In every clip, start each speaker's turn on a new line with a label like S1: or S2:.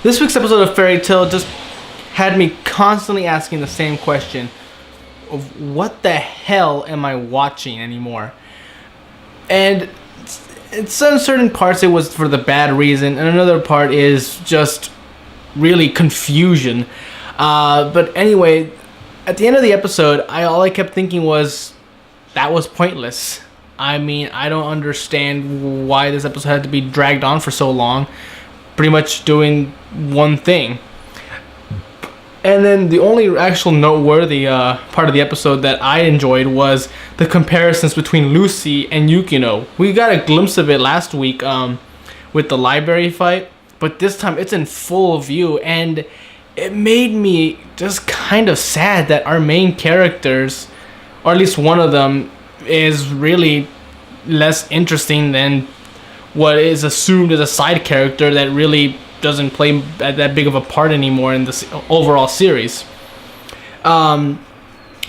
S1: This week's episode of Fairy Tail just had me constantly asking the same question of what the hell am I watching anymore? And in certain parts it was for the bad reason, and another part is just really confusion. But anyway, at the end of the episode, all I kept thinking was, that was pointless. I mean, I don't understand why this episode had to be dragged on for so long, pretty much doing one thing. And then the only actual noteworthy part of the episode that I enjoyed was the comparisons between Lucy and Yukino. We got a glimpse of it last week with the library fight, but this time it's in full view, and it made me just kind of sad that our main characters, or at least one of them, is really less interesting than what is assumed as a side character that really doesn't play that big of a part anymore in this overall series. But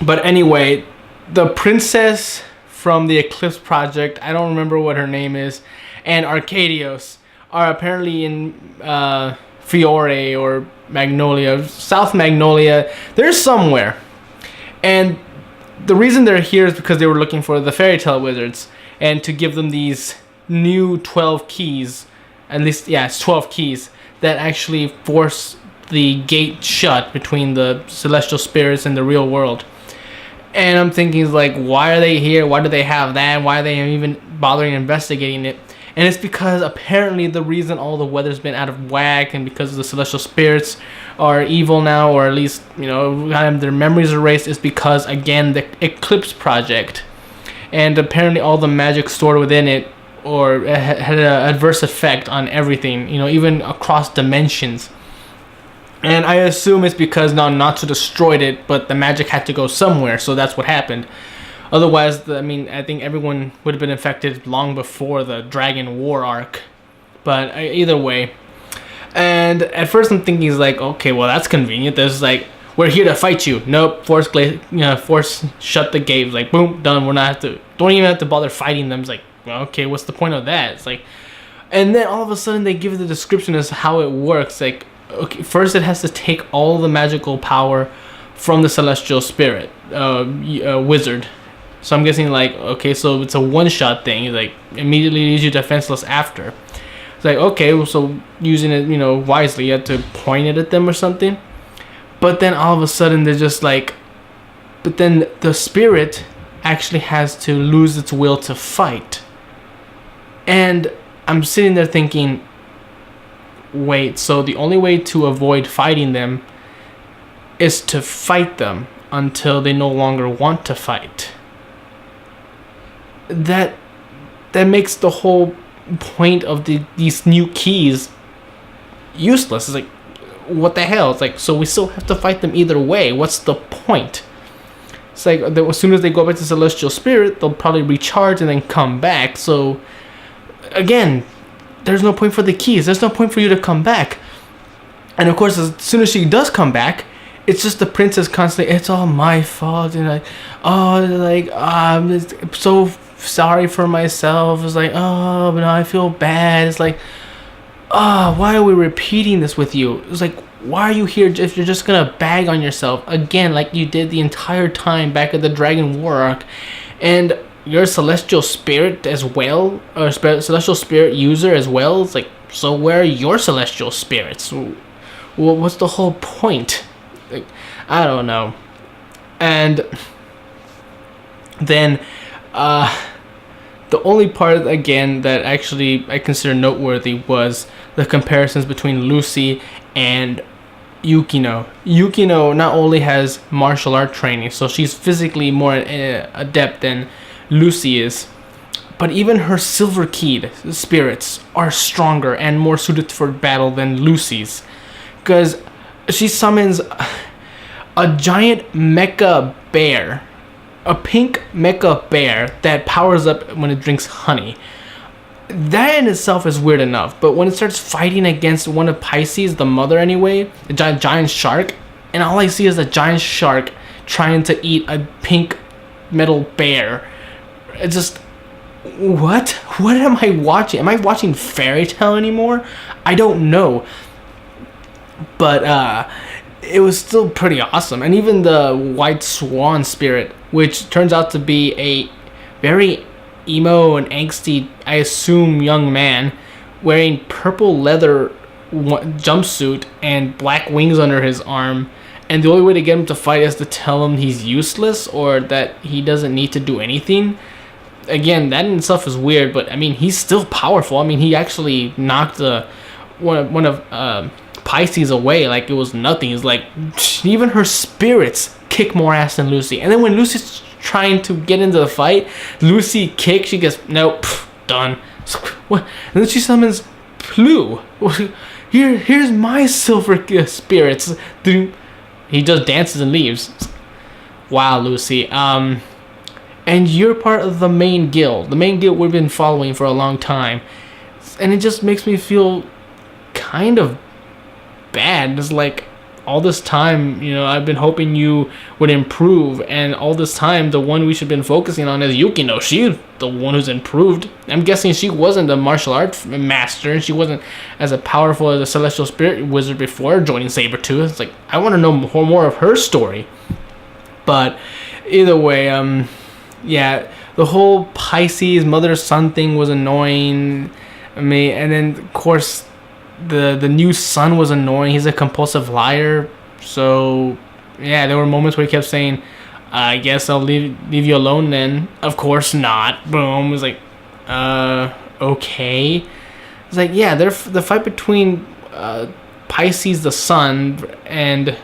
S1: anyway, the princess from the Eclipse Project, I don't remember what her name is, and Arcadios are apparently in Fiore or Magnolia, South Magnolia. They're somewhere. And the reason they're here is because they were looking for the Fairy Tail Wizards and to give them these new 12 keys, at least, yeah, it's 12 keys that actually force the gate shut between the celestial spirits and the real world. And I'm thinking, like, why are they here? Why do they have that? Why are they even bothering investigating it? And it's because apparently the reason all the weather's been out of whack, and because the celestial spirits are evil now, or at least, you know, their memories erased, is because, again, the Eclipse Project. And apparently all the magic stored within it or had an adverse effect on everything, you know, even across dimensions. And I assume it's because now Natsu destroyed it, but the magic had to go somewhere, so that's what happened. Otherwise, I think everyone would have been infected long before the Dragon War arc. But either way. And at first I'm thinking, like, okay, well, that's convenient. There's like, we're here to fight you. Nope, force shut the gate. Like, boom, done. Don't even have to bother fighting them. It's like, okay, what's the point of that? It's like, and then all of a sudden they give the description as how it works. Like, okay, first it has to take all the magical power from the celestial spirit wizard. So I'm guessing, like, okay, so it's a one-shot thing. Like, immediately leaves you defenseless after. It's like, okay, well, so using it, you know, wisely, you have to point it at them or something. But then all of a sudden they're just like, but then the spirit actually has to lose its will to fight. And I'm sitting there thinking, wait, so the only way to avoid fighting them is to fight them until they no longer want to fight. That makes the whole point of these new keys useless. It's like, what the hell? It's like, so we still have to fight them either way. What's the point? It's like, as soon as they go back to Celestial Spirit, they'll probably recharge and then come back. So again, there's no point for the keys. There's no point for you to come back. And of course, as soon as she does come back, it's just the princess constantly, it's all my fault. And like, oh, like, I'm so sorry for myself. It's like, oh, but now I feel bad. It's like, oh, why are we repeating this with you? It's like, why are you here if you're just gonna bag on yourself again like you did the entire time back at the Dragon War arc? And you're a celestial spirit as well, or celestial spirit user as well. It's like, so where are your celestial spirits? Well, what's the whole point? Like, I don't know. And then the only part again that actually I consider noteworthy was the comparisons between Lucy and Yukino. Yukino not only has martial art training, so she's physically more adept than Lucy is, but even her silver keyed spirits are stronger and more suited for battle than Lucy's, because she summons a giant mecha bear, a pink mecha bear that powers up when it drinks honey. That in itself is weird enough, but when it starts fighting against one of Pisces, the mother anyway, the giant shark, and all I see is a giant shark trying to eat a pink metal bear. It's just, what? What am I watching? Am I watching Fairy Tail anymore? I don't know. But it was still pretty awesome. And even the White Swan spirit, which turns out to be a very emo and angsty, I assume, young man wearing purple leather jumpsuit and black wings under his arm. And the only way to get him to fight is to tell him he's useless or that he doesn't need to do anything. Again, that in itself is weird, but I mean, he's still powerful. I mean, he actually knocked one of Pisces away like it was nothing. It's like even her spirits kick more ass than Lucy. And then when Lucy's trying to get into the fight, Lucy kicks. She goes, nope, done. What? And then she summons Plu. Here's my silver spirits. He just dances and leaves. Wow, Lucy. And you're part of the main guild. The main guild we've been following for a long time. And it just makes me feel kind of bad. It's like all this time, I've been hoping you would improve, and all this time the one we should have been focusing on is Yukino. She's the one who's improved. I'm guessing she wasn't a martial arts master, and she wasn't as powerful as a celestial spirit wizard before joining Sabretooth. It's like, I want to know more of her story. But either way, yeah, the whole Pisces mother-son thing was annoying. I mean, and then of course the new son was annoying. He's a compulsive liar. So yeah, there were moments where he kept saying, I guess I'll leave you alone then. Of course not. Boom. It was like, okay. It's like, yeah, the fight between Pisces the son and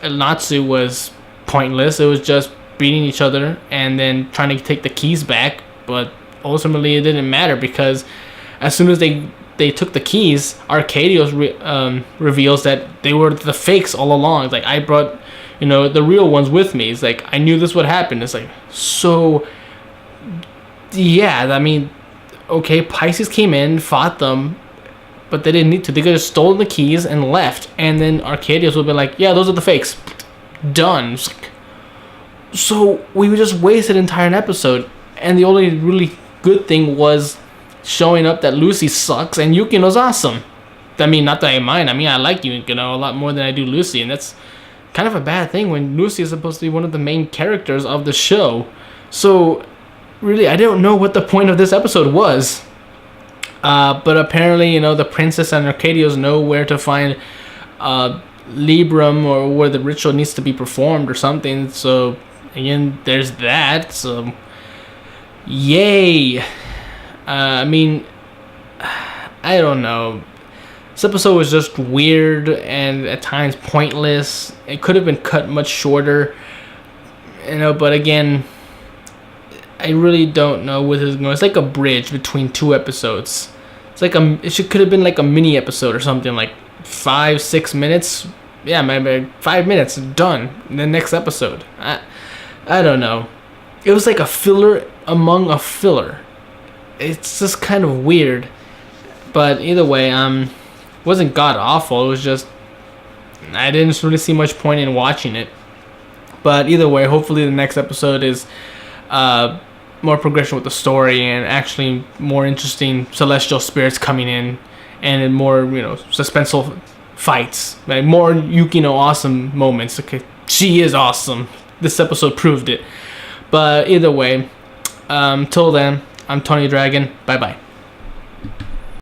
S1: Natsu was pointless. It was just beating each other and then trying to take the keys back. But ultimately it didn't matter, because as soon as they took the keys, Arcadios reveals that they were the fakes all along. It's like, I brought, the real ones with me. It's like, I knew this would happen. It's like, so, yeah, I mean, okay, Pisces came in, fought them, but they didn't need to. They could have stolen the keys and left, and then Arcadios would be like, yeah, those are the fakes. Done. So we just wasted an entire episode, and the only really good thing was showing up that Lucy sucks and Yukino's awesome. I mean, not that I mind. I mean, I like Yukino a lot more than I do Lucy, and that's kind of a bad thing when Lucy is supposed to be one of the main characters of the show. So, really, I don't know what the point of this episode was. But apparently, the princess and Arcadios know where to find Librum, or where the ritual needs to be performed or something. So, again, there's that. So, yay! I mean, I don't know. This episode was just weird and at times pointless. It could have been cut much shorter, but again, I really don't know what is going. It's like a bridge between two episodes. It's like could have been like a mini episode or something, like 5-6 minutes. Yeah, maybe 5 minutes, done. The next episode. I don't know. It was like a filler among a filler. It's just kind of weird. But either way, it wasn't god awful. It was just, I didn't really see much point in watching it. But either way, hopefully the next episode is more progression with the story and actually more interesting celestial spirits coming in, and more, suspenseful fights, like more Yukino awesome moments. Okay, she is awesome. This episode proved it. But either way, till then, I'm Tony Dragon. Bye bye.